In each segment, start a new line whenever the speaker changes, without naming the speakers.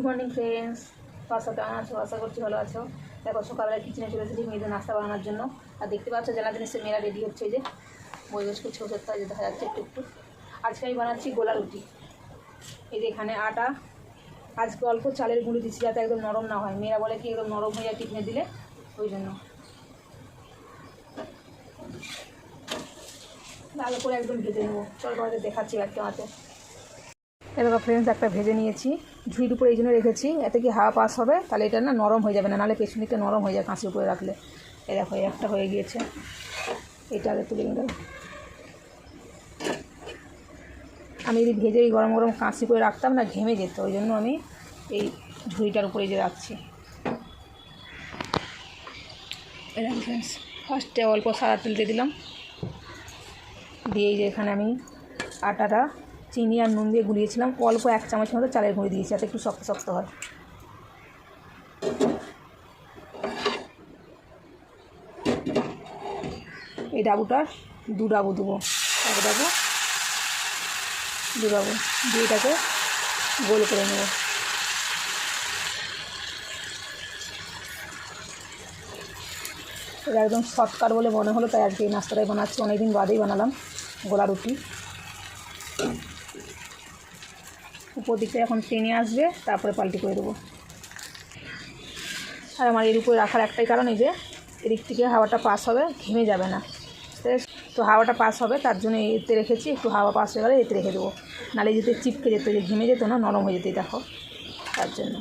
Morning friends, বাসা কেমন আছো? আশা করছি ভালো আছো। দেখো সকালবেলা কিচেনে চলে এসেছি মেয়েদের নাস্তা বানানোর জন্য। আর দেখতে পাচ্ছ জানা জিনিসের মেয়েরা রেডি হচ্ছে, যে বই বস করছে, ওষুধটা যে দেখা যাচ্ছে একটু একটু। আজকে আমি বানাচ্ছি গোলা রুটি। এই যে এখানে আটা, আজকে অল্প চালের গুঁড়ি দিচ্ছি যাতে একদম নরম না হয়। মেয়েরা বলে কি একদম নরম হয়ে যায় টিফিনে দিলে, ওই জন্য ভালো করে একদম ভেজে নেবো। চল তোমাদের দেখাচ্ছি একটা হাতে। এবার ফ্রেন্ডস একটা ভেজে নিয়েছি, ঝুড়ির উপরে এই জন্য রেখেছি এতে কি হাওয়া পাস হবে, তাহলে এটা না নরম হয়ে যাবে না, নাহলে পেছন দিকটা নরম হয়ে যায় কাঁচির উপরে রাখলে। এই দেখো একটা হয়ে গিয়েছে, এটা আগে তুলে নিলাম। আমি যদি ভেজে এই গরম গরম কাঁচি করে রাখতাম না, ঘেমে যেত, ওই জন্য আমি এই ঝুড়িটার উপরে যে রাখছি। এরকম ফ্রেন্ডস ফার্স্টে অল্প সাদা তেল দিয়ে দিলাম, দিয়ে যে এখানে আমি আটাটা চিনি আর নুন দিয়ে গুলিয়েছিলাম, অল্প 1 চামচ মতো চালের গুঁড়ি দিয়েছি যাতে একটু শক্ত শক্ত হয়। এই ডাবুটার 2 ডাবু দেবো, 1 ডাবু 2 ডাবু দিয়ে এটাকে গোল করে নেব। এটা একদম শর্টকাট বলে মনে হলো, তাই আজকে এই নাস্তাটাই বানাচ্ছি। অনেকদিন বাদেই বানালাম গোলা রুটি। উপর দিকটা এখন টেনে আসবে, তারপরে পাল্টি করে দেবো। আর আমার এর উপরে রাখার একটাই কারণ, এই যে এদিক থেকে হাওয়াটা পাস হবে, ঘেমে যাবে না। তো হাওয়াটা পাস হবে তার জন্য এতে রেখেছি, একটু হাওয়া পাস হয়ে গেলে এতে রেখে দেবো, নাহলে যেতে চিপকে যেত, যে ঘেমে যেত না, নরম হয়ে যেত দেখো, তার জন্য।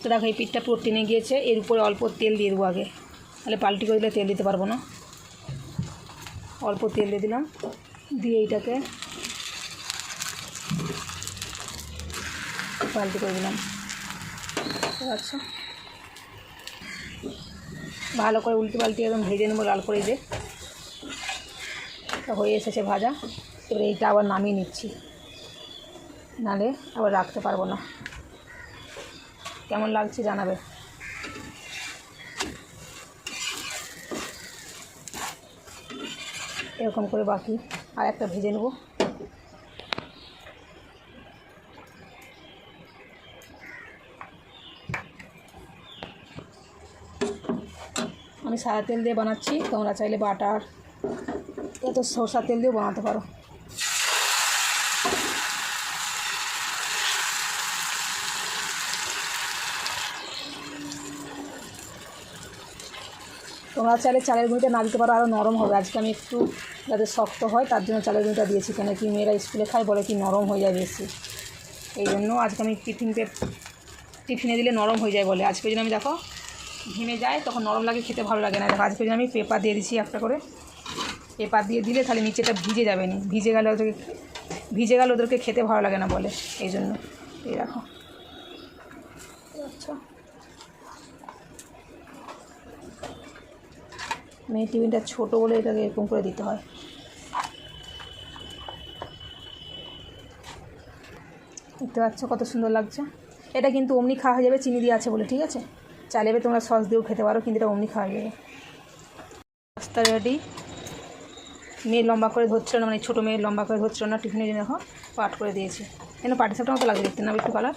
তো দেখো এই পিঠটা পুরো টেনে গিয়েছে, এর উপরে অল্প তেল দিয়ে দেবো আগে, তাহলে পাল্টি করে দিলে তেল দিতে পারবো না। অল্প তেল দিয়ে দিলাম, দিয়ে এইটাকে পাল্টি করে দিলাম। আচ্ছা, ভালো করে উল্টে পাল্টি একদম ভেজে নেবো লাল করে। যে হয়ে এসেছে ভাজা, এবারে এইটা আবার নামিয়ে নিচ্ছি, নাহলে আবার রাখতে পারবো না। কেমন লাগছে জানাবে। এরকম করে বাকি আর একটা ভেজে নেব। আমি সাদা তেল দিয়ে বানাচ্ছি, তোমরা চাইলে বাটার তো সরষার তেল দিয়েও বানাতে পারো। তোমরা চাইলে চালের গুঁড়িটা না দিতে পারো, আরও নরম হবে। আজকে আমি একটু যাতে শক্ত হয় তার জন্য চালের গুঁড়িটা দিয়েছি, কেন কি মেয়েরা স্কুলে খায়, বলে কি নরম হয়ে যায় বেশি, এই জন্য আজকে আমি টিফিনে দিলে নরম হয়ে যায় বলে। আজকে জন্য আমি দেখো ঘেমে যায়, তখন নরম লাগে, খেতে ভালো লাগে না। দেখো আজকে জন্য আমি পেপার দিয়ে দিচ্ছি একটা করে। পেপার দিয়ে দিলে তাহলে নিচেটা ভিজে যাবে না, ভিজে গেলে ওদেরকে খেতে ভালো লাগে না বলে, এই জন্য। এই দেখো, আচ্ছা মেয়ের টিফিনটা ছোটো বলে এটাকে এরকম করে দিতে হয়। দেখতে পাচ্ছ কত সুন্দর লাগছে। এটা কিন্তু অমনি খাওয়া হয়ে যাবে, চিনি দিয়ে আছে বলে, ঠিক আছে। চাইলে তোমরা সস দিয়েও খেতে পারো, কিন্তু এটা অমনি খাওয়া যাবে। নাস্তা রেডি। মেয়ে লম্বা করে ধরছিল না, মানে ছোটো মেয়ে লম্বা করে ধরছিল না, টিফিনে জন্য দেখো পাট করে দিয়েছি। কেন পাটি সাপটার মতো লাগবে দেখতে না, একটু কালার।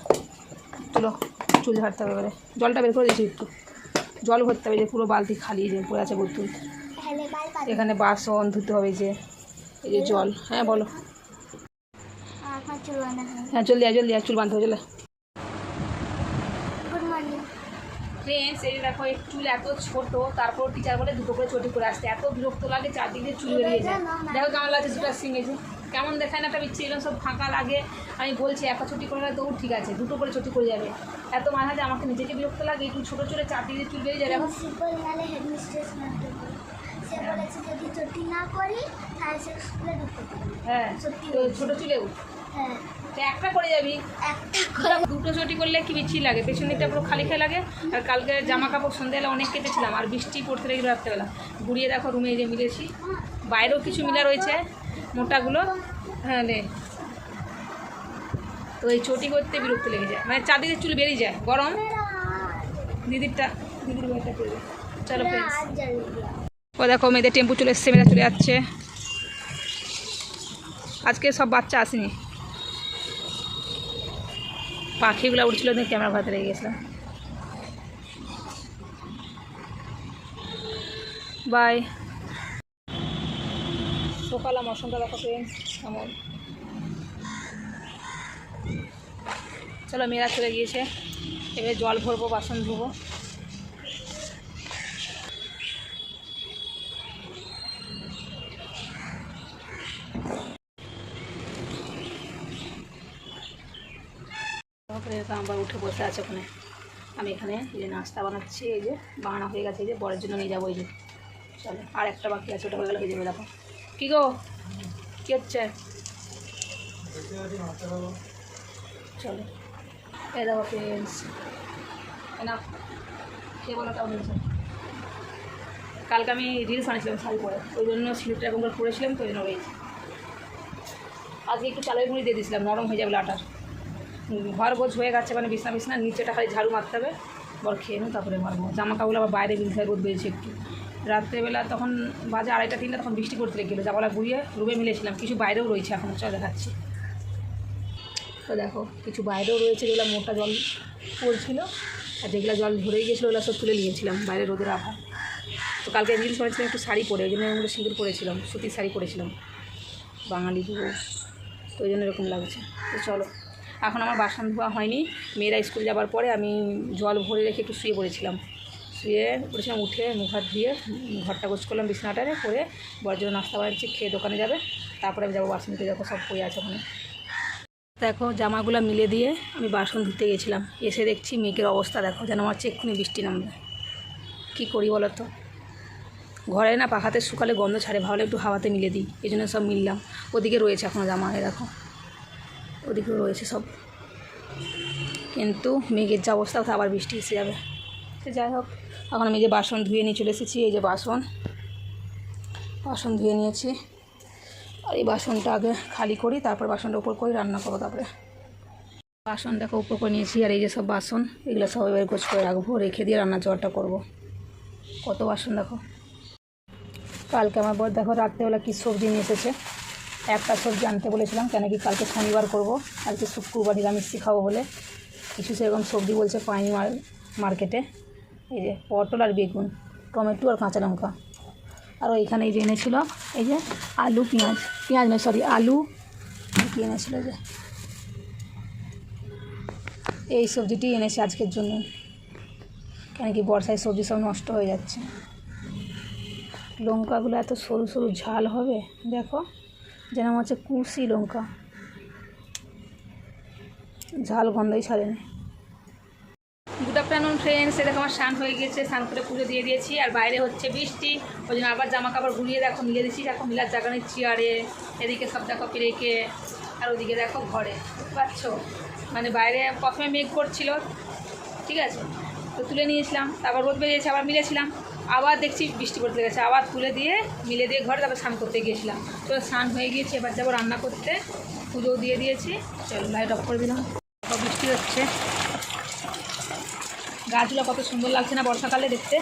চলো চুল ঝাড়তে হবে, এবারে জলটা বের করে দিয়েছি, একটু জল ভরতে হবে, যে পুরো বালতি খালি যে পড়ে আছে বোতল। এখানে বাসন ধুতে হবে, যে এই যে জল। হ্যাঁ বলো। হ্যাঁ জলদি আয়, চুল বাঁধতে হবে, চলে। ফ্রেন্ডস এই দেখো এই চুল এত ছোট, তারপর টিচার বলে 2টো করে চটি করে আসতে, এত বিরক্ত লাগে, চারদিকে চুল বেরিয়ে যায়। দেখো কেমন লাগছে চুলটা সিঙেছে, কেমন দেখায় না একটা বিচ্ছি, এগুলো সব ফাঁকা লাগে। আমি বলছি একটা ছুটি করে তো ঠিক আছে, 2টো করে ছুটি করে যাবে, এত মাথা যে আমাকে নিজেকে বিরক্ত লাগে। একটু ছোটো চুলে চারদিকে চুল বেরিয়ে যাবে। এখন হ্যাঁ ছোটো চুলেও একটা করে যাবি, 2টো চটি করলে কি বিচ্ছি লাগে, পেছন দিকটা পুরো খালি খালি লাগে। আর কালকে জামা কাপড় সন্ধ্যাবেলা অনেক কেটেছিলাম, আর বৃষ্টি পড়তে লেগে রাত্রেবেলা ঘুরিয়ে দেখো রুমে যে মিলেছি, বাইরেও কিছু মিলা রয়েছে মোটাগুলো। হ্যাঁ রে, তো এই চটি করতে বিরক্ত লেগে যায়, মানে চারদিকে চুল বেরিয়ে যায়, গরম। দিদির বইটা করবে। চলো ফ্রেন্ডস, ও দেখো মেয়েদের টেম্পু চলে এসছে, মেয়েরা চলে যাচ্ছে। আজকে সব বাচ্চা আসেনি, পাখিগুলো উঠছিল, দিয়ে ক্যামেরা ভাতে রেখে গেছিলাম। বাই। সকালে মৌসুমটা দেখো ফ্রেন্ডস কেমন। চলো মেয়েরা চলে গিয়েছে, এবার জল ভরবো, বাসন ধোবো। আবার উঠে বসে আছে ওখানে, আমি এখানে এই যে নাস্তা বানাচ্ছি, এই যে বানানো হয়ে গেছে, এই যে বরের জন্য নিয়ে যাবো। এই যে চলো, আর একটা বাকি আছে, ওটা হয়ে গেলে হয়ে যাবে। দেখো কী গো, কী হচ্ছে? চলো এই দেখো ফ্রেন্ডস, না কে বলো তাও বলছে। কালকে আমি রিলস বানিয়েছিলাম শাড়ি পরে, ওই জন্য স্লিপটা এরকম করে পরেছিলাম, তো ওই জন্য রয়েছে। আজকে একটু চালের গুঁড়ি দিয়ে দিয়েছিলাম, নরম হয়ে যাবে আটার। ঘর বোঝ হয়ে গেছে, মানে বিছনা বিছনা নিচেটা খালি ঝাড়ু মারতে হবে, বর খেয়ে নেব তারপরে মারবো। জামা কাপড় আবার বাইরে বিলতে রোদ বেরিয়েছে একটু। রাত্রেবেলা তখন বাজে 2:30-3টা, তখন বৃষ্টি করতে লেগেছিলো, জামালা গুঁড়িয়ে রুমে মিলেছিলাম। কিছু বাইরেও রয়েছে এখন, চল দেখাচ্ছি। তো দেখো কিছু বাইরেও রয়েছে, যেগুলো মোটা জল পড়ছিল, আর যেগুলো জল ধরেই গেছিলো ওগুলো সব তুলে নিয়েছিলাম বাইরে রোদের আভা। তো কালকে রিলস করেছিলাম একটু শাড়ি পরে, ওই জন্য আমরা সিঁদুর পরেছিলাম, সুতির শাড়ি পরেছিলাম, বাঙালি পুরো, তো ওই জন্য এরকম লাগছে। তো চলো, এখন আমার বাসন ধোয়া হয়নি, মেয়েরা স্কুল যাবার পরে আমি জল ভরে রেখে একটু শুয়ে পড়েছিলাম, উঠে মুখ হাত ধুয়ে ঘরটা গোছ করলাম, বিছানাটারে করে বড় জন্য নাস্তা বানাচ্ছি, খেয়ে দোকানে যাবে, তারপরে আমি যাবো বাসন ধুতে। দেখো সব পড়ে আছে ওখানে। দেখো জামাগুলো মিলে দিয়ে আমি বাসন ধুতে গেছিলাম, এসে দেখছি মেঘের অবস্থা দেখো, যেন আমার এক্ষুনি বৃষ্টি নামবে। কী করি বলো তো, ঘরে না পাখাতে শুকালে গন্ধ ছাড়ে, ভালো একটু হাওয়াতে মিলে দিই, এই জন্য সব মিললাম। ওদিকে রয়েছে এখনও জামা, দেখো ওদিকেও রয়েছে সব, কিন্তু মেঘের যা অবস্থা ওটা আবার বৃষ্টি এসে যাবে। তো যাই হোক, এখন আমি যে বাসন ধুয়ে নিয়ে চলে এসেছি, এই যে বাসন ধুয়ে নিয়েছি, আর এই বাসনটা আগে খালি করি, তারপর বাসনটা উপর করে রান্না করবো। তারপরে বাসন দেখো উপর করে নিয়েছি, আর এই যে সব বাসন, এগুলো সব এবার গোছ করে রাখবো, রেখে দিয়ে রান্না জলটা করবো। কত বাসন দেখো। কালকে আমার বর দেখো রাত্রেবেলা কী সবজি নিয়ে এসেছে, একটা সবজি আনতে বলেছিলাম, কেন কি কালকে শনিবার করবো, কালকে শুক্রবার নিরামিষ খাবো বলে। কিছু সেরকম সবজি বলছে পাইনি মার্কেটে, এই যে পটল আর বেগুন, টমেটো আর কাঁচা লঙ্কা। আর ওইখানে এই যে এনেছিল, এই যে আলু পেঁয়াজ নয় সরি আলু কী এনেছিল, যে এই সবজিটি এনেছে আজকের জন্য, কেন কি বর্ষায় সবজি সব নষ্ট হয়ে যাচ্ছে। লঙ্কাগুলো এত সরু সরু ঝাল হবে, দেখো যেন মনে হচ্ছে কুশি লঙ্কা, ঝাল গন্ধই ছাড়েনি। গুড আফটারনুন ফ্রেন্ডস, দেখো আমার স্নান হয়ে গেছে, স্নান করে পুজো দিয়ে দিয়েছি, আর বাইরে হচ্ছে বৃষ্টি, ওই জন্য আবার জামা কাপড় গুলিয়ে দেখো মিলে দিচ্ছি। দেখো মিলার জায়গা নেই, চেয়ারে এদিকে সব দেখো পেরেকে, আর ওদিকে দেখো ঘরে, বুঝতে পারছো, মানে বাইরে প্রথমে মেঘ করছিল, ঠিক আছে, তো তুলে নিয়েছিলাম, তারপর রোদ বেরিয়েছে, আবার মিলেছিলাম, আবার দেখছি বৃষ্টি পড়তে গেছে, আবার তুলে দিয়ে মিলে দিয়ে ঘরে তারপর স্নান করতে গিয়েছিলাম। তো স্নান হয়ে গিয়েছে, এবার যাবো রান্না করতে, পুজোও দিয়ে দিয়েছি। চলো লাইট অফ করে দিলাম, বৃষ্টি হচ্ছে। গাছগুলো কত সুন্দর লাগছে না বর্ষাকালে দেখতে।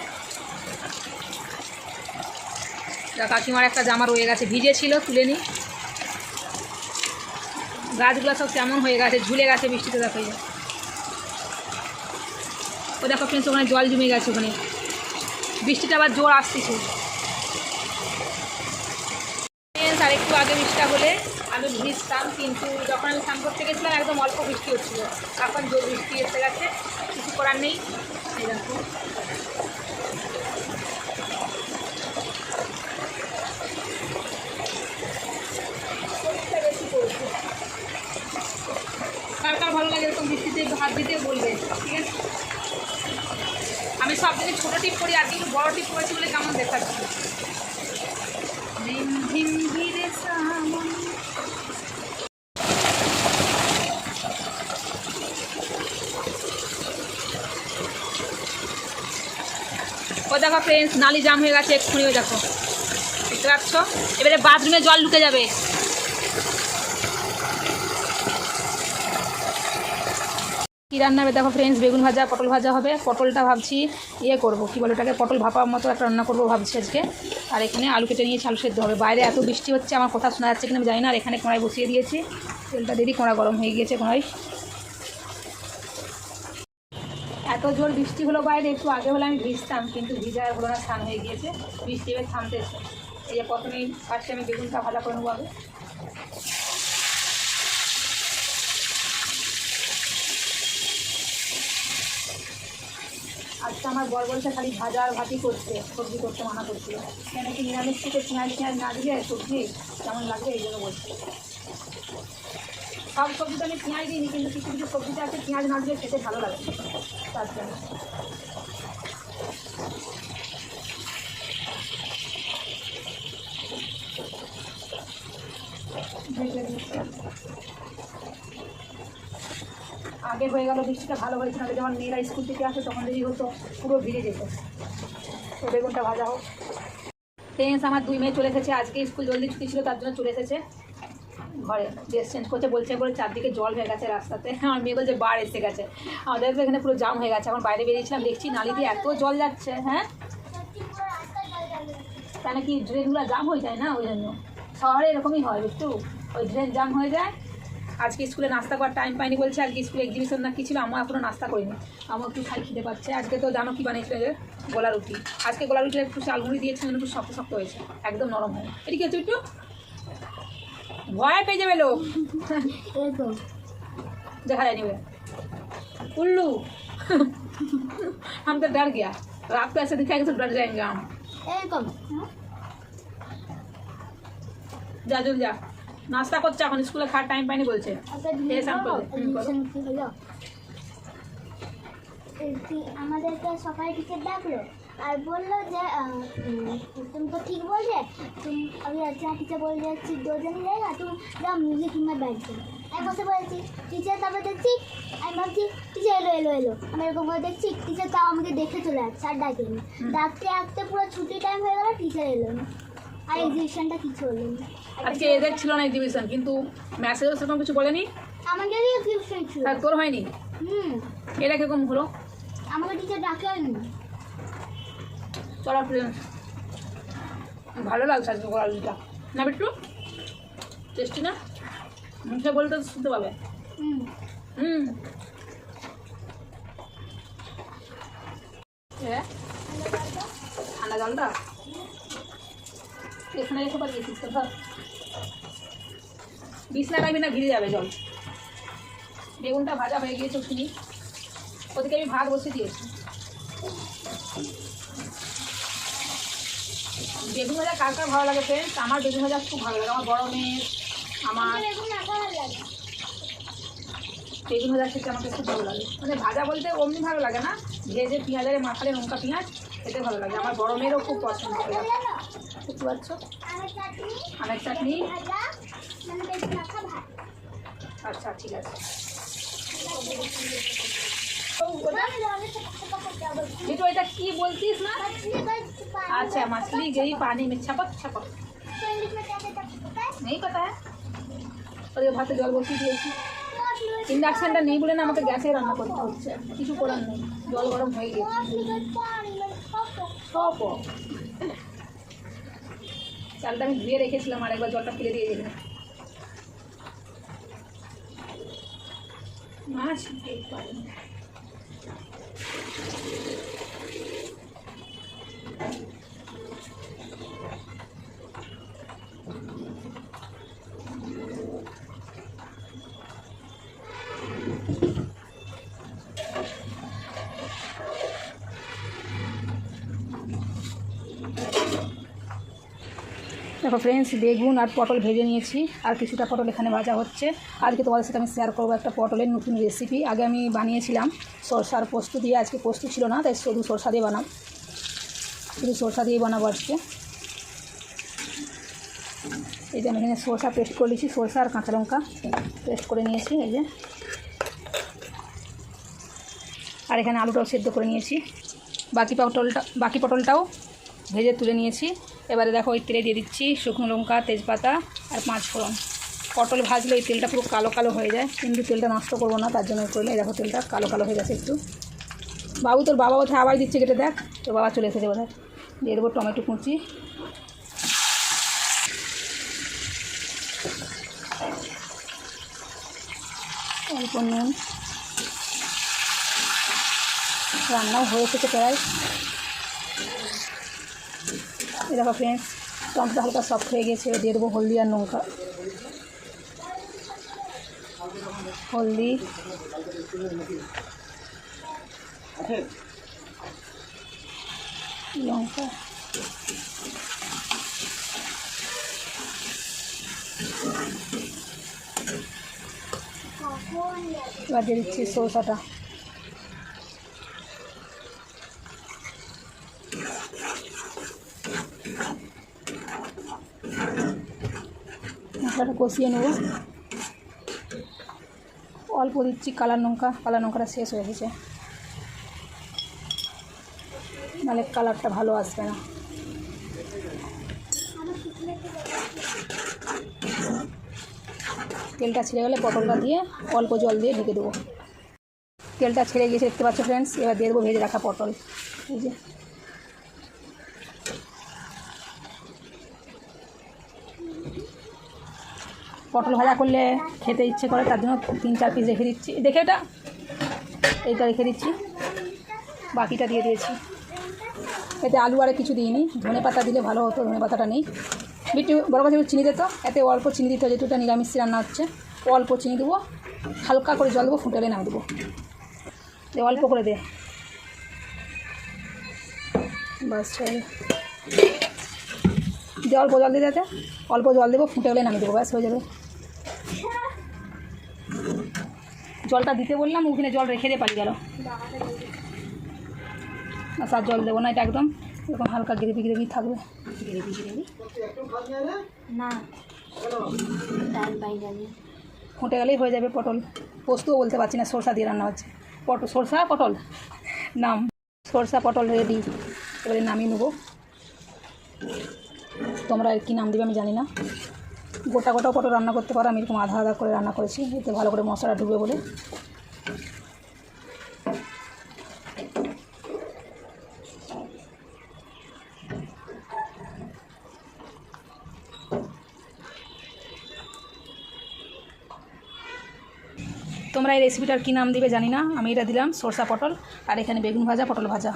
কাকিমার একটা জামা রয়ে গেছে, ভিজে ছিল, তুলে নিই। গাছগুলো সব কেমন হয়ে গেছে, ঝুলে গেছে বৃষ্টিতে, দেখো ও দেখো ফ্রেন্ডস, ওখানে জল জমে গেছে, ওখানে বৃষ্টিটা আবার জোর আসতেছে। আর একটু আগে বৃষ্টিটা হলে আমি ভিজতাম, কিন্তু যখন আমি স্নান করতে গেছিলাম একদম অল্প বৃষ্টি হচ্ছিলো, এখন জোর বৃষ্টি এসে গেছে, কিছু করার নেই। এই দেখো কার কার ভালো লাগে এরকম বৃষ্টিতে হাত দিতে বলবে, ঠিক আছে। আমি সব দিকে ছোটো টিপ করি, আর কিন্তু বড়ো টিপ করেছি বলে কেমন দেখাচ্ছি। ও দেখো ফ্রেন্ডস, নালি জাম হয়ে গেছে এক্ষুনি, ওই দেখো দেখতে পাচ্ছ, এবারে বাথরুমে জল ঢুকে যাবে। কী রান্না হবে দেখো ফ্রেন্ডস, বেগুন ভাজা পটল ভাজা হবে। পটলটা ভাবছি করবো, কী বলে ওটাকে, পটল ভাপার মতো একটা রান্না করবো ভাবছি আজকে। আর এখানে আলু কেটে নিয়েছি, আলু সেদ্ধ হবে। বাইরে এত বৃষ্টি হচ্ছে, আমার কথা শোনা যাচ্ছে কিনা আমি জানি না। আর এখানে কড়াই বসিয়ে দিয়েছি, তেলটা দিয়ে কড়া গরম হয়ে গিয়েছে, কড়াই জোর বৃষ্টি হলো বাইরে, একটু আগে হলে আমি ভিজতাম, কিন্তু ভিজা হলো না, স্নান হয়ে গিয়েছে, বৃষ্টি এবার থামতেছে। এই যে প্রথমেই ফার্স্টে আমি বেগুনটা ভাজা করে নেবো আগে। আজকে আমার বর বলছে খালি ভাজা আর ভাজি করছে, সবজি করতে মানা করছিল, কেন কি নিরামিষ থেকে পেঁয়াজ না দিলে সবজি কেমন লাগবে এই জন্য বলছি। সব সবজিতে আমি পেঁয়াজ দিইনি, কিন্তু কিছু কিছু সবজিতে আছে পেঁয়াজ না দিলে খেতে ভালো লাগে, তার জন্য। আগে হয়ে গেল, বৃষ্টিটা ভালো হয়েছে, না যখন মেয়েরা স্কুল থেকে আসে তখন যদি হতো পুরো ভিড়ে যেত। তো বেগুনটা ভাজা হোক। ফ্রেন্ডস, আমার 2 মেয়ে চলে এসেছে, আজকে স্কুল জলদি ছুটি ছিল তার জন্য চলে এসেছে ঘরে, ড্রেস চেঞ্জ করছে, বলছে বলে চারদিকে জল হয়ে গেছে রাস্তাতে। আমার মেয়ে বলছে বার এসে গেছে, আমাদের তো এখানে পুরো জাম হয়ে গেছে। এখন বাইরে বেরিয়েছিলাম, দেখছি নালিতে এত জল যাচ্ছে। হ্যাঁ, কেন কি ড্রেনগুলো জাম হয়ে যায় না, ওই জন্য শহরে এরকমই হয়, একটু ওই ড্রেন জাম হয়ে যায়। আজকে স্কুলে নাস্তা করার টাইম পাইনি বলছে, আজকে স্কুলে এক্সিবিশন না কি ছিল, আমার এখনও নাস্তা করিনি, আমার একটু খাই খেতে পাচ্ছে। আজকে তো জানো কি বানিয়েছিল, যে গোলা রুটি। আজকে গোলা রুটিটা একটু চালমুড়ি দিয়েছিলেন, একটু শক্ত শক্ত হয়েছে, একদম নরম হয়। এদিকে আছে একটু ভয় পেয়ে যাবে লোক, দেখা যায় নিবে उल्लू हम तो डर गया, रात को ऐसे दिखाएगा तो डर जाएंगे हम। যা জল যা, নাস্তা করছে, এখন স্কুলে খাওয়ার টাইম পাইনি বলছে।
আমাদের তো সকালে টিচার ডাকলো আর বললো যে तुम तो ठीक बोल रहे, तुम अभी अच्छा टीचर बोल रहे 2 दिन रहेगा, तुम जाओ म्यूजिक में बैठ जाओ। আমি বসে বলছি টিচার, তারপর দেখছি আমি ভাবছি টিচার এলো এলো এলো, আমি এরকম করে দেখছি টিচার তাও আমাকে দেখে চলে যাচ্ছে আর ডাকেনি। ডাকতে ডাকতে পুরো ছুটি টাইম হয়ে গেল, টিচার এলো না, আর এক্সিবিশনটা কিছু হলো না।
আজকে এদের ছিল না এক্সিবিশন, কিন্তু মেসেজও সেরকম কিছু বলেনি।
আমাদেরই এক্সিবিশন ছিল।
তোর হয়নি? এটা কিরকম হলো?
আমাকে টিচার ডাকে হয়নি।
চলো ফ্রেন্ডস, ভালো লাগছে আজকে গোলালুটা না, একটু টেস্টি না, মুখে বলতে শুনতে পাবে। ঠান্ডা জলটা এখানে রেখে পাঠিয়েছিস তো, ধর বিছনা টাইমে না ভিজে যাবে জল। বেগুনটা ভাজা হয়ে গিয়েছে, শুনি ওদিকে আমি ভাত বসে দিয়েছি। বেগুন ভাজা কার কার ভালো লাগে ফ্রেন্ডস? আমার বেগুন ভাজা খুব ভালো লাগে, আমার বড় মেয়ের, আমার বেগুন ভাজা খেতে আমাকে খুব ভালো লাগে। মানে ভাজা বলতে অমনি ভালো লাগে না, ভেজে পেঁয়াজের মাখালে লঙ্কা পেঁয়াজ খেতে ভালো লাগে। আমার বড় মেয়েরও খুব পছন্দ করে, বুঝতে পারছো? আমের চাটনি, আচ্ছা ঠিক আছে। बेटो এটা কি বলছিস না? अच्छा मछली गई पानी में छपक छपक, नहीं पता है। और ये भाते জল বসিয়ে দিয়েছি। ইন্ডাকশনটা নেই বলে না আমাকে গ্যাসে রান্না করতে হচ্ছে, কিছু করার নেই, জল গরম হয়ে গেছে। সব চালটা আমি ধুয়ে রেখেছিলাম, আর একবার জলটা ফেলে দিয়ে দিলাম। মাছ পারি দেখো ফ্রেন্ডস, বেগুন আর পটল ভেজে নিয়েছি, আর কিছুটা পটল এখানে ভাজা হচ্ছে। আজকে তোমাদের সাথে আমি শেয়ার করবো একটা পটলের নতুন রেসিপি। আগে আমি বানিয়েছিলাম সরষার পোস্ত দিয়ে, আজকে পোস্ত ছিল না তাই শুধু সরষা দিয়ে বানাবো, শুধু সরষা দিয়ে বানাবো আজকে। এই যে আমি এখানে সরষা পেস্ট করে নিয়েছি, সরষা আর কাঁচা লঙ্কা পেস্ট করে নিয়েছি এই যে। আর এখানে আলুটাও সেদ্ধ করে নিয়েছি, বাকি পটলটাও ভেজে তুলে নিয়েছি। এবারে দেখো ওই তেলে দিয়ে দিচ্ছি শুকনো লঙ্কা, তেজপাতা আর 5 ফোড়ন। পটল ভাজলে এই তেলটা পুরো কালো কালো হয়ে যায়, কিন্তু তেলটা নষ্ট করবো না, তার জন্য করলে দেখো তেলটা কালো কালো হয়ে গেছে একটু। বাবু তোর বাবা কোথায় আবার দিচ্ছে কেটে দেখ, তোর বাবা চলে এসেছে বোধহয়। দিয়ে দেবো টমেটো কুচি, অল্প নুন, রান্নাও হয়ে এসেছে প্রায়। এই দেখো ফ্রেন্ডস, টমেটো হালকা সফট হয়ে গেছে, দিয়ে দেবো হলদি আর লঙ্কা। হলদি, লঙ্কা, এবার দিয়ে দিচ্ছি সরষাটা। মশলাটা কষিয়ে নেব। অল্প দিচ্ছি কালার লঙ্কা, কালার লঙ্কাটা শেষ হয়ে গেছে, নাহলে কালারটা ভালো আসবে না। তেলটা ছেড়ে গেলে পটলটা দিয়ে অল্প জল দিয়ে ঢেকে দেবো। তেলটা ছেড়ে গিয়েছে দেখতে পাচ্ছ ফ্রেন্ডস। এবার দিয়ে দেবো ভেজে রাখা পটল। এই যে পটল ভাজা করলে খেতে ইচ্ছে করে, তার জন্য 3-4 পিস রেখে দিচ্ছি। দেখে এইটা রেখে দিচ্ছি, বাকিটা দিয়ে দিয়েছি। এতে আলু আর কিছু দিইনি, ধনে পাতা দিলে ভালো হতো, ধনে পাতাটা নেই। একটু বড় কথা চিনি দিত, এতে অল্প চিনি দিতে হয়, যেহেতু এটা নিরামিষ রান্না হচ্ছে। অল্প চিনি দেবো, হালকা করে জল দেবো, ফুটালে নামিয়ে দেবো। অল্প করে দে, বাস দিয়ে অল্প জল দিয়ে দিতে, অল্প জল দেবো, ফুটে গেলে নামিয়ে দেবো, ব্যাস হয়ে যাবে। জলটা দিতে বললাম, ওখানে জল রেখে দিয়ে পালিয়ে গেল। আর জল দেবো না, এটা একদম এরকম হালকা গ্রেভি গ্রেভি থাকবে। গ্রেভি না, ফুটে গেলেই হয়ে যাবে পটল। পোস্তও বলতে পারছি না, সরষা দিয়ে রান্না হচ্ছে। সরষা পটল নাম, সরষা পটল রেডি। এবারে নামিয়ে নেবো। তোমরা কী নাম দেবে আমি জানি না। গোটা গোটাও পটল রান্না করতে পারো, আমি এরকম আধা আধা করে রান্না করেছি, এতে ভালো করে মশলা ঢুকবে বলে। তোমরা এই রেসিপিটার কী নাম দিবে জানি না, আমি এটা দিলাম সরষা পটল। আর এখানে বেগুন ভাজা, পটল ভাজা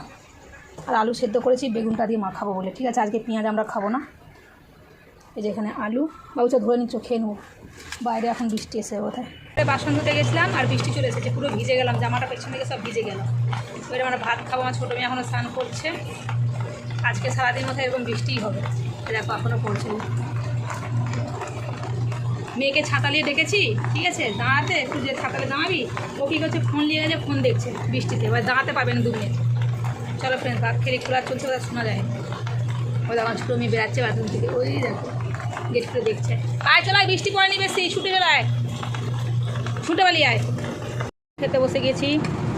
আর আলু সেদ্ধ করেছি বেগুনটা দিয়ে মাখাবো বলে। ঠিক আছে, আজকে পেঁয়াজ আমরা খাবো না। এই যে এখানে আলু, বাবুচা ধরে নিচ্ছ, খেয়ে নেবো। বাইরে এখন বৃষ্টি এসে কোথায়। বাসন ধুতে গেছিলাম আর বৃষ্টি চলে এসেছে, পুরো ভিজে গেলাম, জামাটা পেছন থেকে সব ভিজে গেল। এবারে আমরা ভাত খাবো, আমার ছোটো মেয়ে এখনও স্নান করছে। আজকে সারাদিন মধ্যে এরকম বৃষ্টিই হবে, দেখো এখনও পড়ছে। মেয়েকে ছাতা নিয়ে ডেকেছি, ঠিক আছে, দাঁড়াতে একটু, যে ছাতালে দাঁড়াবি, ও কী করছে, ফোন নিয়ে গেছে, ফোন দেখছে বৃষ্টিতে। এবার দাঁড়াতে পারবে না 2 মিনিট। চলো ফ্রেন্ড, ভাত খেলে খোলা চলছে, ওটা শোনা যায়। ওই আমার ছোটো মেয়ে বেড়াচ্ছে বাথরুম থেকে, ওই দেখো গেট করে দেখছে। আয় চলো, বৃষ্টি পড়েনি বেশি, ছুটে বেলায়, ছুটে বেলিয়ে আয়। খেতে বসে গেছি,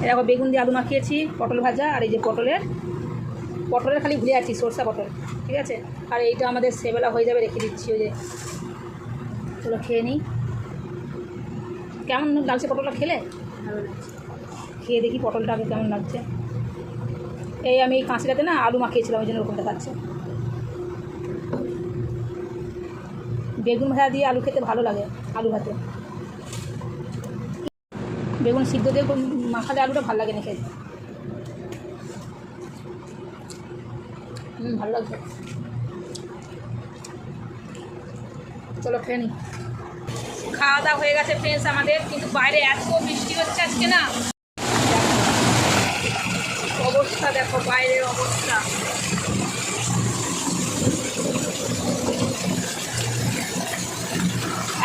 এরকম বেগুন দিয়ে আলু মাখিয়েছি, পটল ভাজা, আর এই যে পটলের খালি ভুলে আছি, সরষা পটল, ঠিক আছে। আর এইটা আমাদের সেবেলা হয়ে যাবে, রেখে দিচ্ছি। ওই যে চলো খেয়ে নিই। কেমন লাগছে পটলটা খেলে? ভালো লাগছে। খেয়ে দেখি পটলটা আগে কেমন লাগছে। এই আমি এই কাঁচড়াতে না আলু মাখিয়েছিলাম, ওই জন্য ওরকম দেখাচ্ছে। বেগুন ভাজা দিয়ে আলু খেতে ভালো লাগে, আলু ভাতে। বেগুন সিদ্ধ দিয়ে মাখালে আলুটা ভালো লাগে না খেতে। ভালো লাগছে। চলো খেয়ে নিই। খাওয়া দাওয়া হয়ে গেছে ফ্রেন্ডস আমাদের, কিন্তু বাইরে এত বৃষ্টি হচ্ছে আজকে না, অবস্থা দেখো বাইরের অবস্থা।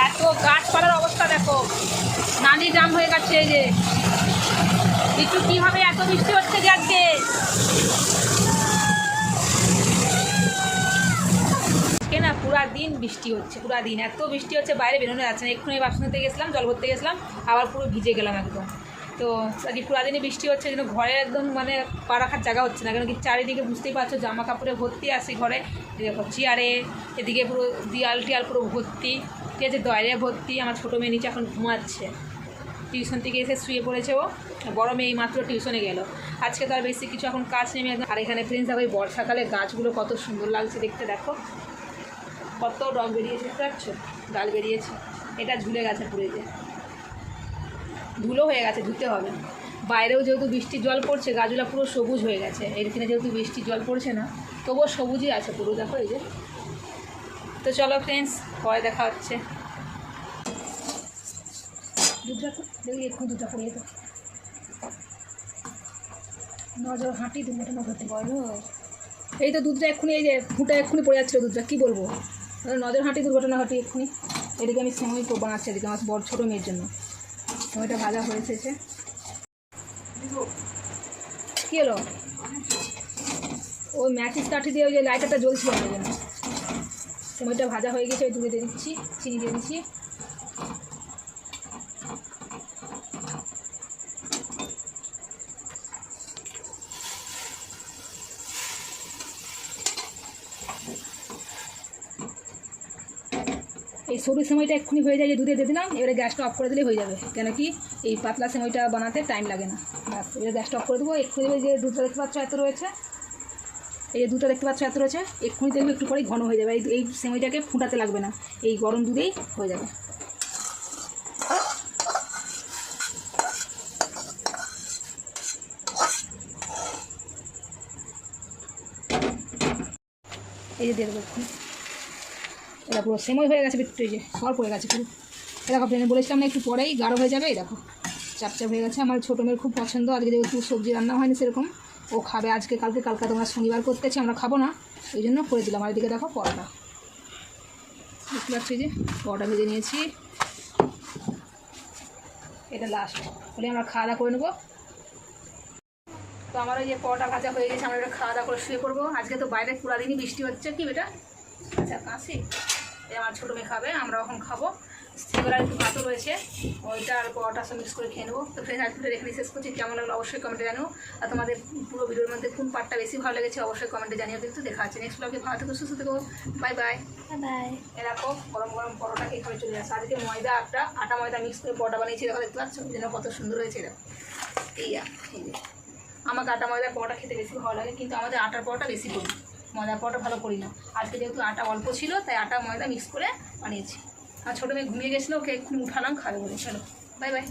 এত গাছপালার অবস্থা দেখো, নালি জাম হয়ে গেছে। এই যে একটু কী হবে, এত বৃষ্টি হচ্ছে যে আজকে। না পুরা দিন বৃষ্টি হচ্ছে, পুরা দিন এত বৃষ্টি হচ্ছে, বাইরে বেরোনো যাচ্ছে না। এক্ষুনি বাসন ধুতে গেছিলাম, জল ভরতে গেছিলাম, আবার পুরো ভিজে গেলাম একদম। তো আজকে পুরা দিনই বৃষ্টি হচ্ছে, যেন ঘরে একদম মানে পা রাখার জায়গা হচ্ছে না, কেন কি চারিদিকে বুঝতেই পারছো জামা কাপড়ে ভর্তি আসি ঘরে। দেখো চেয়ারে, এদিকে পুরো দিয়াল টিয়াল পুরো ভর্তি, ঠিক আছে, দয়ারে ভর্তি। আমার ছোটো মেয়ে নিচে এখন ঘুমাচ্ছে, টিউশন থেকে এসে শুয়ে পড়েছে ও। বড় মেয়ে মাত্র টিউশনে গেল। আজকে তো আর বেশি কিছু এখন কাজ নেমে। আর এখানে ফ্রেন্ডস দেখো এই বর্ষাকালে গাছগুলো কত সুন্দর লাগছে দেখতে, দেখো কত ডগ বেরিয়েছে, বুঝতে পারছো, ডাল বেরিয়েছে। এটা ঝুলে গেছে পুরো, যে ধুলো হয়ে গেছে, ধুতে হবে। বাইরেও যেহেতু বৃষ্টির জল পড়ছে, গাছগুলো পুরো সবুজ হয়ে গেছে। এখানে যেহেতু বৃষ্টির জল পড়ছে না, তবুও সবুজই আছে পুরো, দেখো এই যে। তো চলো ফ্রেন্ডস, পরে দেখা হচ্ছে। দুধটা দেখি এক্ষুনি দুধটা পড়িয়ে তো নজর হাঁটি দুধটা করতে পারলো। এই তো দুধটা এক্ষুনি, এই যে ফুটা এক্ষুনি পড়ে যাচ্ছিলো দুধটা, কী বলবো, নজর হাঁটি দুর্ঘটনা ঘটি এক্ষুনি। এদিকে আমি সেমই বানাচ্ছি, এদিকে আমার বড় ছোটো মেয়ের জন্য সেমইটা ভাজা হয়েছে। কী হলো, ওই ম্যাচিস কাঠি দিয়ে ওই যে লাইটারটা জ্বলছিল ওই জন্য। সেমইটা ভাজা হয়ে গেছে, ওই দুধে দিয়ে দিচ্ছি, চিনি দিয়ে দিচ্ছি। এই সরু সেমইটা এক্ষুনি হয়ে যায়, যে দুধে দিয়ে দিলাম। এবারে গ্যাসটা অফ করে দিলেই হয়ে যাবে, কেন কি এই পাতলা সেমইটা বানাতে টাইম লাগে না। ব্যাস, এবারে গ্যাসটা অফ করে দেবো। এক্ষুনি দেবে, যে দুধটা দেখতে পাচ্ছ এত রয়েছে, এই যে দুধটা দেখতে পাচ্ছ এত রয়েছে, এক্ষুনি দেখবে একটু পরেই ঘন হয়ে যাবে। এই সেমইটাকে ফুটাতে লাগবে না, এই গরম দুধেই হয়ে যাবে। এই যে দিয়ে দেবো এক্ষুনি। এটা পুরো সেমই হয়ে গেছে, একটু এই যে সর পড়ে গেছে পুরো। এ দেখো ফ্রেন্ড, বলেছিলাম না একটু পরেই গাঢ় হয়ে যাবে। এই দেখো চাপচাপ হয়ে গেছে। আমার ছোটো মেয়ের খুব পছন্দ। আজকে যেহেতু সবজি রান্না হয়নি সেরকম, ও খাবে আজকে, কালকে তোমরা শনিবার করতেছি, আমরা খাবো না, ওই জন্য করে দিলাম। আর এদিকে দেখো পরোটা দেখতে পাচ্ছি, যে পরোটা ভেজে নিয়েছি। এটা লাস্ট বলে আমরা খাওয়া দাওয়া করে নেবো। তো আমার ওই যে পরোটা ভাজা হয়ে গেছে, আমরা এটা খাওয়া দাওয়া করে শুয়ে পড়বো। আজকে তো বাইরে পুরা দিনই বৃষ্টি হচ্ছে। কি বেটা, আচ্ছা কাশি, এই আমার ছোটো মেয়ে খাবে, আমরা এখন খাবো। সেগুলার একটু ভাতও রয়েছে, ওইটা আর পরোটার সঙ্গে মিক্স করে খেয়ে নেবো। তো ফ্রেন্ড, আজকে এখানে শেষ করছি। কেমন লাগলো অবশ্যই কমেন্টে জানিও। আর তোমাদের পুরো ভিডিওর মধ্যে কোন পার্টটা বেশি ভালো লেগেছে অবশ্যই কমেন্টে জানিও। কিন্তু দেখা আছে নেক্সট ব্লগে। ভালো থেকো, সুস্থ থেকো, বাই বাই।
বাই।
এরকম গরম গরম পরোটা এখানে চলে আসে। আজকে ময়দা আটা ময়দা মিক্স করে পরোটা বানিয়েছি, দেখো দেখতে পাচ্ছ, যেন কত সুন্দর হয়েছে। এরকম এই যে আমাকে আটা ময়দার পরোটা খেতে বেশি ভালো লাগে, কিন্তু আমাদের আটার পরোটা বেশি করি, ময়দার পরোটা ভালো করি না। আজকে যেহেতু আটা অল্প ছিল, তাই আটা ময়দা মিক্স করে বানিয়েছি। আর ছোটো মেয়ে ঘুমিয়ে গেছিলো, ওকে এক্ষুনি উঠালাম খাবে বলে। চলো বাই বাই।